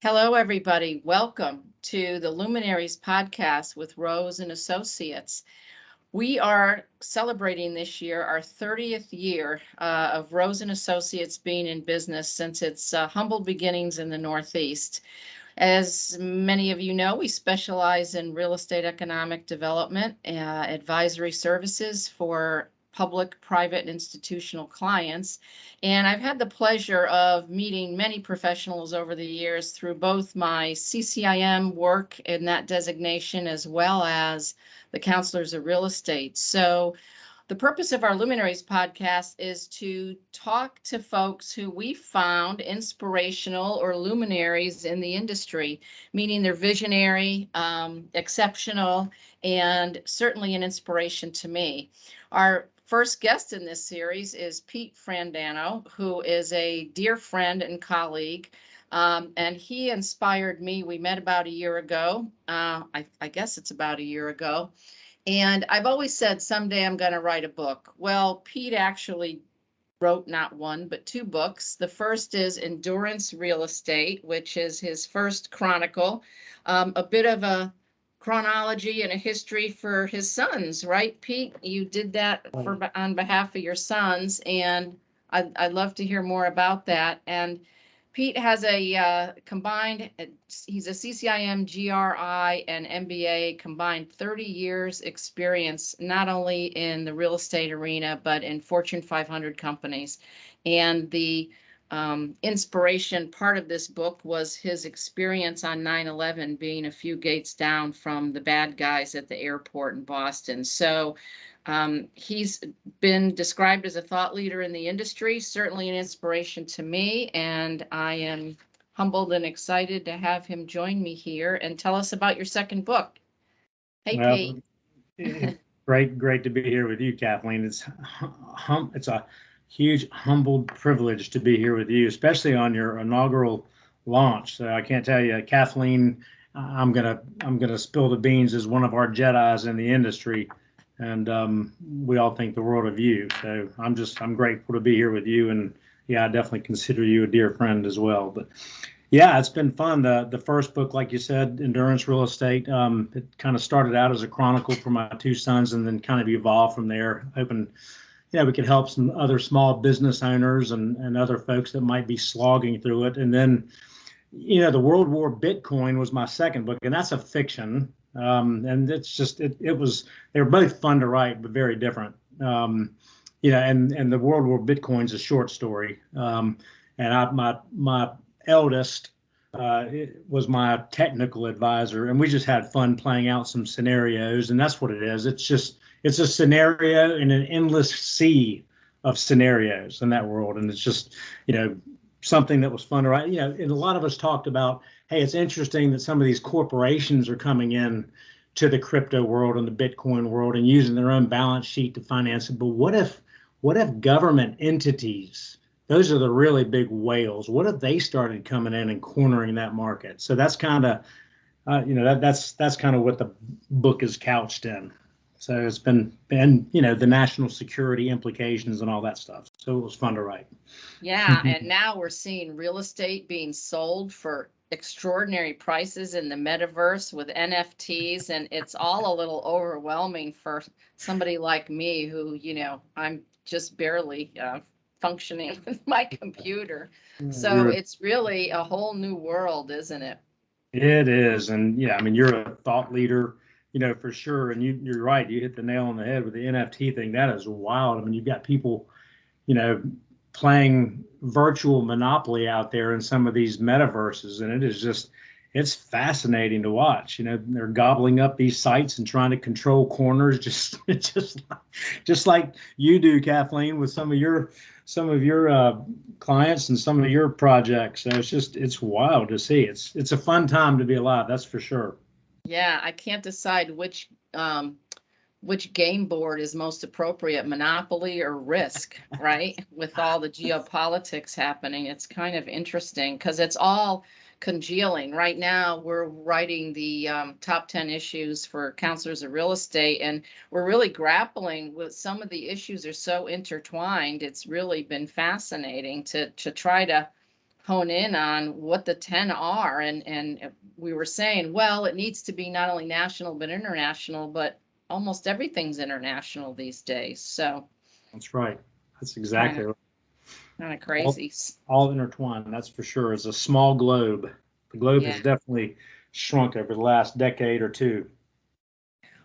Hello, everybody. Welcome to the Luminaries podcast with Rose and Associates. We are celebrating this year our 30th year of Rose and Associates being in business since its humble beginnings in the Northeast. As many of you know, we specialize in real estate economic development, advisory services for public, private, and institutional clients. And I've had the pleasure of meeting many professionals over the years through both my CCIM work in that designation as well as the counselors of real estate. So the purpose of our Luminaries podcast is to talk to folks who we found inspirational or luminaries in the industry, meaning they're visionary, exceptional, and certainly an inspiration to me. Our first guest in this series is Pete Frandano, who is a dear friend and colleague. And he inspired me. We met about a year ago. I guess it's about a year ago. And I've always said someday I'm going to write a book. Well, Pete actually wrote not one, but two books. The first is Endurance Real Estate, which is his first chronicle, a bit of a chronology and a history for his sons, right, Pete? You did that on behalf of your sons, and I'd love to hear more about that. And Pete has a combined, he's a CCIM, GRI, and MBA, combined 30 years experience, not only in the real estate arena, but in Fortune 500 companies. And the inspiration part of this book was his experience on 9/11, being a few gates down from the bad guys at the airport in Boston. So he's been described as a thought leader in the industry, certainly an inspiration to me, and I am humbled and excited to have him join me here and tell us about your second book. Hey, Pete. Great to be here with you, Kathleen. It's a huge humbled privilege to be here with you, especially on your inaugural launch. So I can't tell you, Kathleen, I'm gonna spill the beans as one of our Jedis in the industry. And we all think the world of you. So I'm grateful to be here with you. And yeah, I definitely consider you a dear friend as well. But yeah, it's been fun. The first book, like you said, Endurance Real Estate, it kind of started out as a chronicle for my two sons and then kind of evolved from there. Hoping, we could help some other small business owners and other folks that might be slogging through it. And then, the World War Bitcoin was my second book, and that's a fiction. And it's just, they were both fun to write, but very different. And the World War Bitcoin's a short story. And my eldest was my technical advisor, and we just had fun playing out some scenarios, and that's what it is. It's a scenario in an endless sea of scenarios in that world, and it's just, something that was fun to write. And a lot of us talked about, hey, it's interesting that some of these corporations are coming in to the crypto world and the Bitcoin world and using their own balance sheet to finance it. But what if government entities, those are the really big whales, what if they started coming in and cornering that market? So that's kind of, that's kind of what the book is couched in. So it's been, the national security implications and all that stuff. So it was fun to write. Yeah, and now we're seeing real estate being sold for extraordinary prices in the metaverse with NFTs, and it's all a little overwhelming for somebody like me who, I'm just barely functioning with my computer. So it's really a whole new world, isn't it? It is. And yeah, you're a thought leader, for sure. And you're right. You hit the nail on the head with the NFT thing. That is wild. You've got people, playing virtual Monopoly out there in some of these metaverses. And it is just, it's fascinating to watch. They're gobbling up these sites and trying to control corners, just like you do, Kathleen, with some of your clients and some of your projects. So it's wild to see. It's a fun time to be alive. That's for sure. Yeah, I can't decide which game board is most appropriate, Monopoly or Risk, right? With all the geopolitics happening, it's kind of interesting because it's all congealing. Right now, we're writing the top 10 issues for counselors of real estate, and we're really grappling with some of the issues are so intertwined. It's really been fascinating to try to hone in on what the 10 are. And we were saying, well, it needs to be not only national, but international, but almost everything's international these days. So That's right. That's kind exactly of right. kind of crazy. All intertwined, that's for sure. It's a small globe. The globe Yeah. has definitely shrunk over the last decade or two.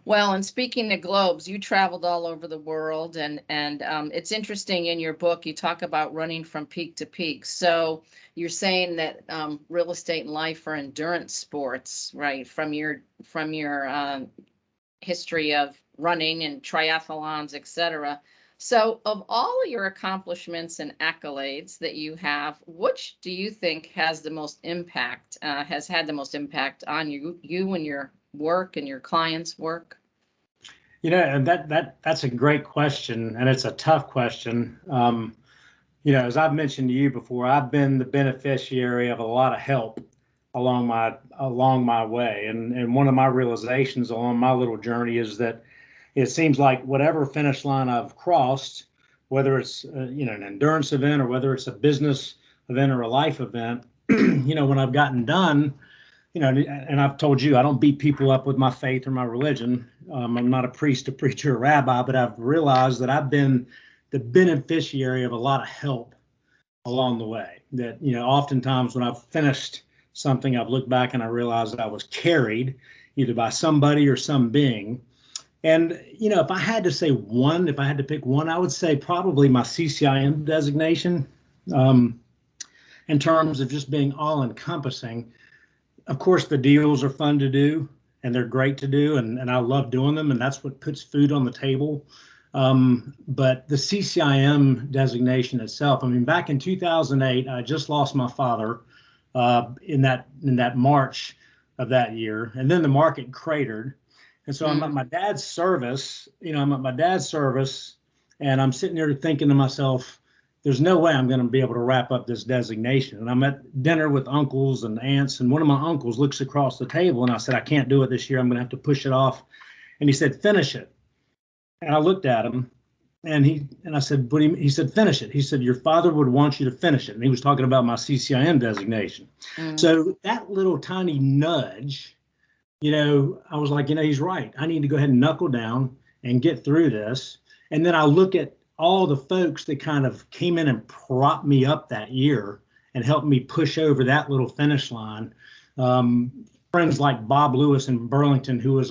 Well, and speaking of globes, you traveled all over the world, and it's interesting in your book you talk about running from peak to peak. So you're saying that real estate and life are endurance sports, right? From your history of running and triathlons, etc. So, of all of your accomplishments and accolades that you have, which do you think has the most impact, has had the most impact on you and your work and your clients' work? And that's a great question, and it's a tough question. As I've mentioned to you before, I've been the beneficiary of a lot of help along my way, and one of my realizations along my little journey is that it seems like whatever finish line I've crossed, whether it's an endurance event or whether it's a business event or a life event, when I've gotten done, and I've told you, I don't beat people up with my faith or my religion. I'm not a priest, a preacher, a rabbi, but I've realized that I've been the beneficiary of a lot of help along the way. That, oftentimes when I've finished something, I've looked back and I realized that I was carried either by somebody or some being. And, if I had to pick one, I would say probably my CCIM designation, in terms of just being all encompassing. Of course, the deals are fun to do and they're great to do, and I love doing them, and that's what puts food on the table. But the CCIM designation itself, I mean, back in 2008, I just lost my father in that March of that year, and then the market cratered. And so I'm at my dad's service, and I'm sitting there thinking to myself, there's no way I'm going to be able to wrap up this designation. And I'm at dinner with uncles and aunts, and one of my uncles looks across the table, and I said, I can't do it this year. I'm going to have to push it off. And he said, finish it. And I looked at him, and I said, he said, finish it. He said, your father would want you to finish it. And he was talking about my CCIM designation. So that little tiny nudge, I was like, he's right. I need to go ahead and knuckle down and get through this. And then I look at all the folks that kind of came in and propped me up that year and helped me push over that little finish line. Friends like Bob Lewis in Burlington, he was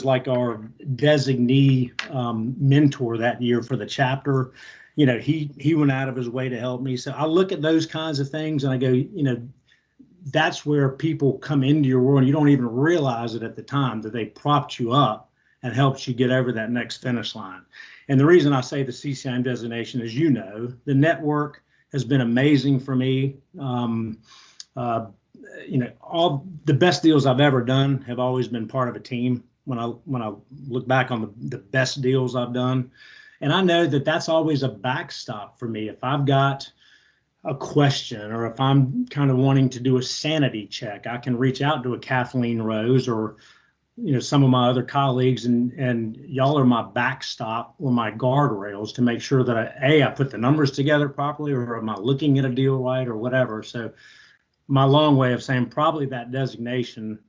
like our designee mentor that year for the chapter. He went out of his way to help me. So I look at those kinds of things and I go, that's where people come into your world. You don't even realize it at the time that they propped you up and helped you get over that next finish line. And the reason I say the CCIM designation is, the network has been amazing for me. All the best deals I've ever done have always been part of a team. When I look back on the best deals I've done, and I know that that's always a backstop for me. If I've got a question or if I'm kind of wanting to do a sanity check, I can reach out to a Kathleen Rose or some of my other colleagues, and y'all are my backstop or my guardrails to make sure that I put the numbers together properly, or am I looking at a deal right, or whatever. So my long way of saying probably that designation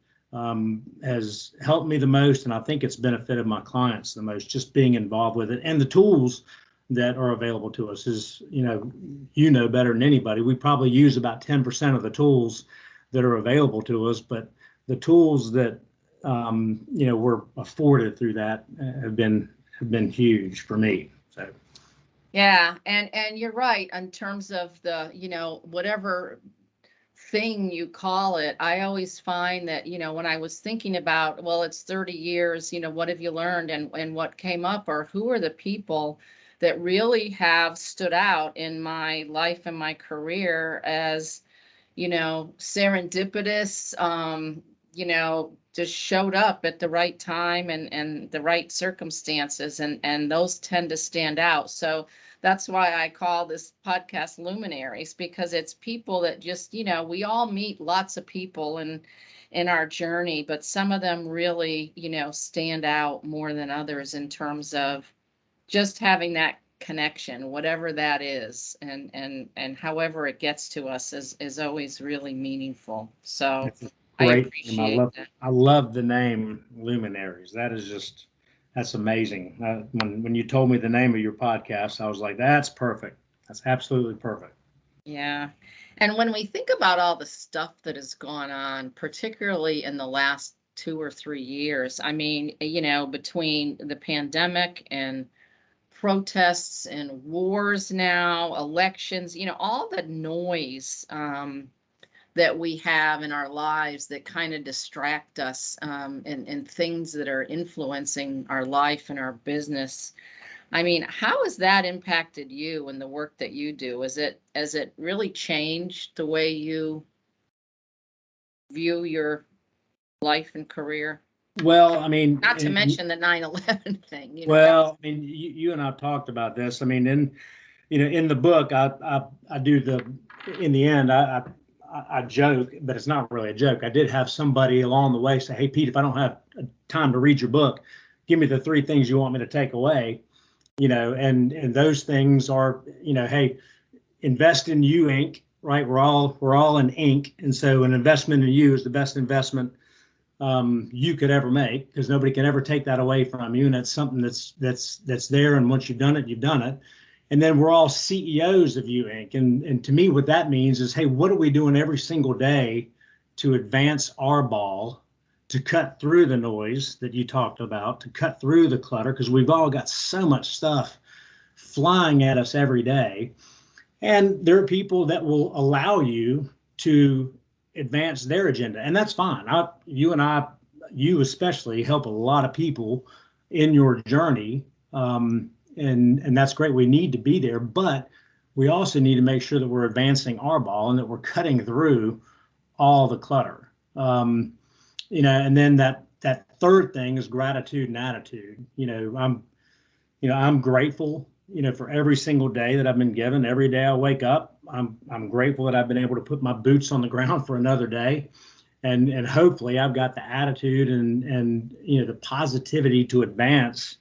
has helped me the most, and I think it's benefited my clients the most, just being involved with it. And the tools that are available to us is, better than anybody. We probably use about 10% of the tools that are available to us, but the tools that we're afforded through that have been huge for me. So yeah, and you're right in terms of the whatever thing you call it. I always find that when I was thinking about, well, it's 30 years, what have you learned, and what came up, or who are the people that really have stood out in my life and my career as serendipitous, just showed up at the right time and the right circumstances, and those tend to stand out. So that's why I call this podcast Luminaries, because it's people that just, we all meet lots of people in our journey, but some of them really, stand out more than others in terms of just having that connection, whatever that is, and however it gets to us is always really meaningful. So It's a I great name. appreciate that. I love the name Luminaries. That is just that's amazing. When you told me the name of your podcast, I was like, that's perfect. That's absolutely perfect. Yeah. And when we think about all the stuff that has gone on, particularly in the last 2 or 3 years, I mean, between the pandemic and protests and wars now, elections, all the noise that we have in our lives that kind of distract us, and things that are influencing our life and our business. I mean, how has that impacted you and the work that you do? Has it really changed the way you view your life and career? Well, I mean, Not to mention the 9/11 thing, well, I mean, you and I talked about this. I mean, in the book, I do in the end, I joke, but it's not really a joke. I did have somebody along the way say, "Hey, Pete, if I don't have time to read your book, give me the 3 things you want me to take away." And those things are, hey, invest in you, Inc. Right? We're all in ink, and so an investment in you is the best investment you could ever make, because nobody can ever take that away from you, and it's something that's there. And once you've done it, you've done it. And then we're all CEOs of You Inc. And to me, what that means is, hey, what are we doing every single day to advance our ball, to cut through the noise that you talked about, to cut through the clutter, because we've all got so much stuff flying at us every day. And there are people that will allow you to advance their agenda, and that's fine. You especially help a lot of people in your journey, and that's great. We need to be there, but we also need to make sure that we're advancing our ball and that we're cutting through all the clutter. And then that third thing is gratitude and attitude. I'm grateful, for every single day that I've been given. Every day I wake up, I'm grateful that I've been able to put my boots on the ground for another day. And hopefully I've got the attitude and the positivity to advance,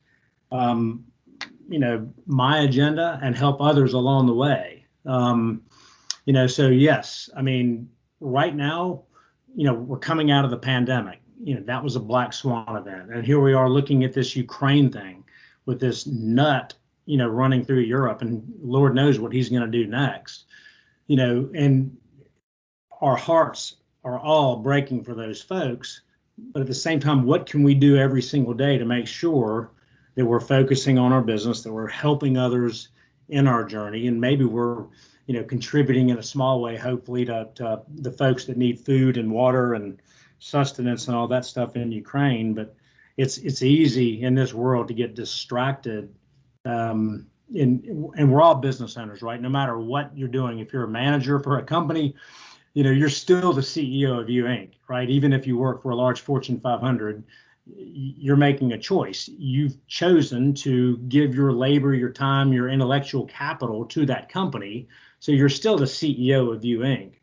my agenda and help others along the way. So yes, I mean, right now, we're coming out of the pandemic. That was a black swan event. And here we are looking at this Ukraine thing with this nut, running through Europe, and Lord knows what he's going to do next. And our hearts are all breaking for those folks. But at the same time, what can we do every single day to make sure that we're focusing on our business, that we're helping others in our journey, and maybe we're, contributing in a small way, hopefully, to the folks that need food and water and sustenance and all that stuff in Ukraine. But it's easy in this world to get distracted. And we're all business owners, right? No matter what you're doing, if you're a manager for a company, you're still the CEO of You Inc., right? Even if you work for a large Fortune 500, you're making a choice. You've chosen to give your labor, your time, your intellectual capital to that company. So you're still the CEO of You Inc.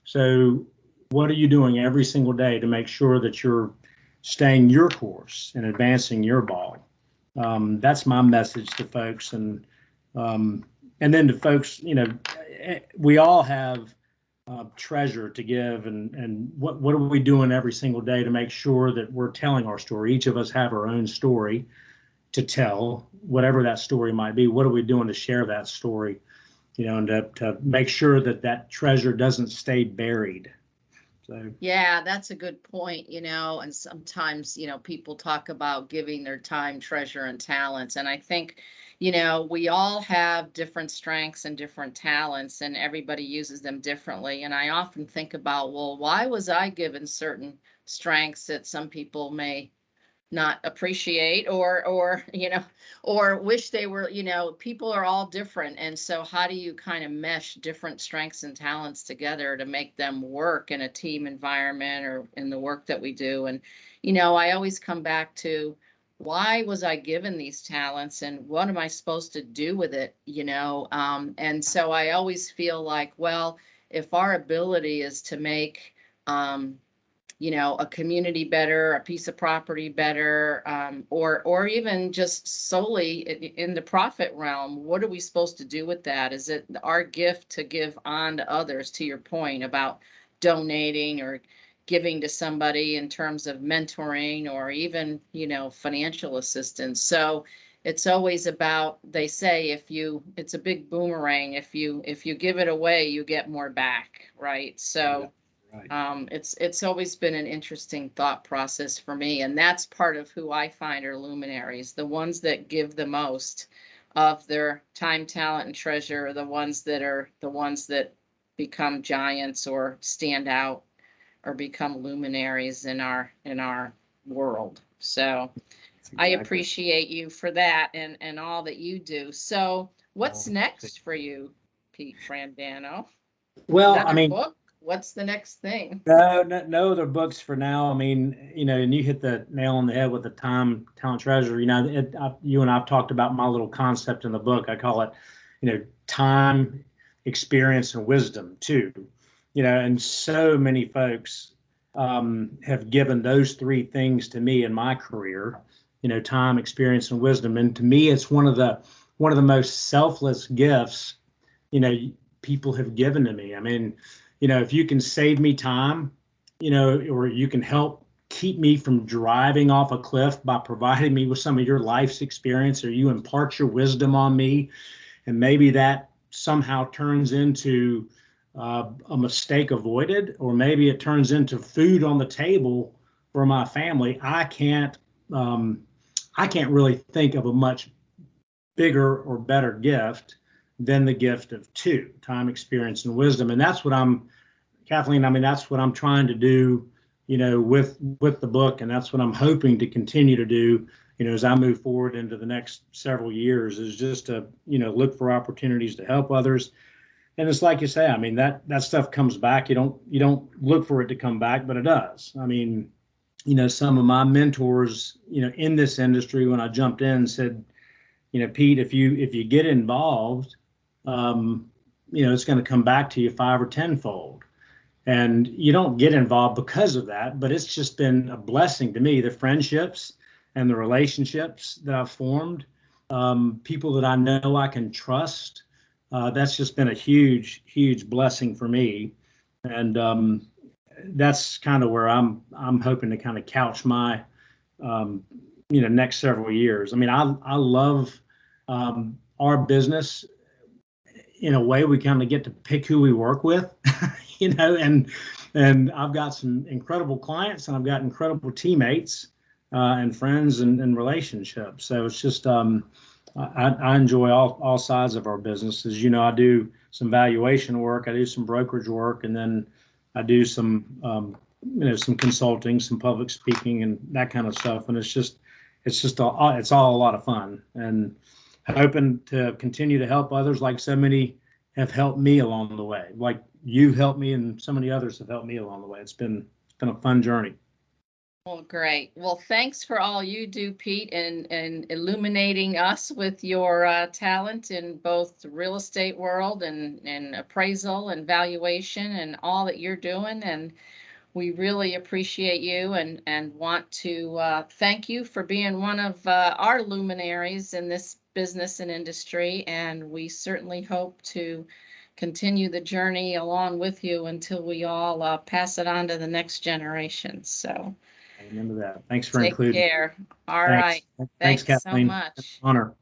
So what are you doing every single day to make sure that you're staying your course and advancing your ball? That's my message to folks. And then to folks, we all have treasure to give, and what are we doing every single day to make sure that we're telling our story? Each of us have our own story to tell, whatever that story might be. What are we doing to share that story, and to make sure that treasure doesn't stay buried? So Yeah, that's a good point, and sometimes, people talk about giving their time, treasure, and talents. And I think, we all have different strengths and different talents, and everybody uses them differently. And I often think about, well, why was I given certain strengths that some people may not appreciate, or wish they were. People are all different, and so how do you kind of mesh different strengths and talents together to make them work in a team environment or in the work that we do? And I always come back to, why was I given these talents, and what am I supposed to do with it? And so I always feel like, well, if our ability is to make you know, a community better, a piece of property better, or even just solely in the profit realm. What are we supposed to do with that? Is it our gift to give on to others, to your point about donating or giving to somebody in terms of mentoring or even, you know, financial assistance? So it's always about, they say, it's a big boomerang. If you give it away, you get more back, right? So Right. it's always been an interesting thought process for me, and that's part of who I find are luminaries. The ones that give the most of their time, talent, and treasure are the ones that become giants or stand out or become luminaries in our world. So That's I exactly. appreciate you for that and all that you do. So what's next for you, Pete Frandano? Well, I Another mean, book? What's the next thing? no other books for now. I mean, you know, and you hit the nail on the head with the time, talent, treasure. You know, you and I've talked about my little concept in the book. I call it, you know, time, experience, and wisdom too. You know, and so many folks have given those three things to me in my career. You know, time, experience, and wisdom. And to me, it's one of the most selfless gifts, you know, people have given to me. I mean, you know, if you can save me time, you know, or you can help keep me from driving off a cliff by providing me with some of your life's experience, or you impart your wisdom on me, and maybe that somehow turns into a mistake avoided, or maybe it turns into food on the table for my family. Um, I can't really think of a much bigger or better gift than the gift of two: time, experience, and wisdom. And that's what Kathleen, I mean, that's what I'm trying to do, you know, with the book, and that's what I'm hoping to continue to do, you know, as I move forward into the next several years, is just to, you know, look for opportunities to help others. And it's like you say, I mean, that stuff comes back. You don't look for it to come back, but it does. I mean, you know, some of my mentors, you know, in this industry when I jumped in said, you know, Pete, if you get involved, um, you know, it's going to come back to you five or tenfold. And you don't get involved because of that, but it's just been a blessing to me. The friendships and the relationships that I've formed, people that I know I can trust, that's just been a huge blessing for me. And that's kind of where I'm hoping to kind of couch my um, you know, next several years. I mean, I love our business. In a way, we kind of get to pick who we work with, you know, and I've got some incredible clients, and I've got incredible teammates and friends and relationships. So it's just I enjoy all sides of our business. As you know, I do some valuation work, I do some brokerage work, and then I do some you know, some consulting, some public speaking, and that kind of stuff. And it's all a lot of fun, and hoping to continue to help others like so many have helped me along the way. Like you've helped me, and so many others have helped me along the way. It's been a fun journey. Well, great. Well, thanks for all you do, Pete, and illuminating us with your talent in both the real estate world and appraisal and valuation and all that you're doing. And we really appreciate you and want to thank you for being one of our luminaries in this business and industry. And we certainly hope to continue the journey along with you until we all pass it on to the next generation. So Amen to that. Thanks for take including. care. All Thanks. right. Thanks, Thanks so Kathleen. much. Honor.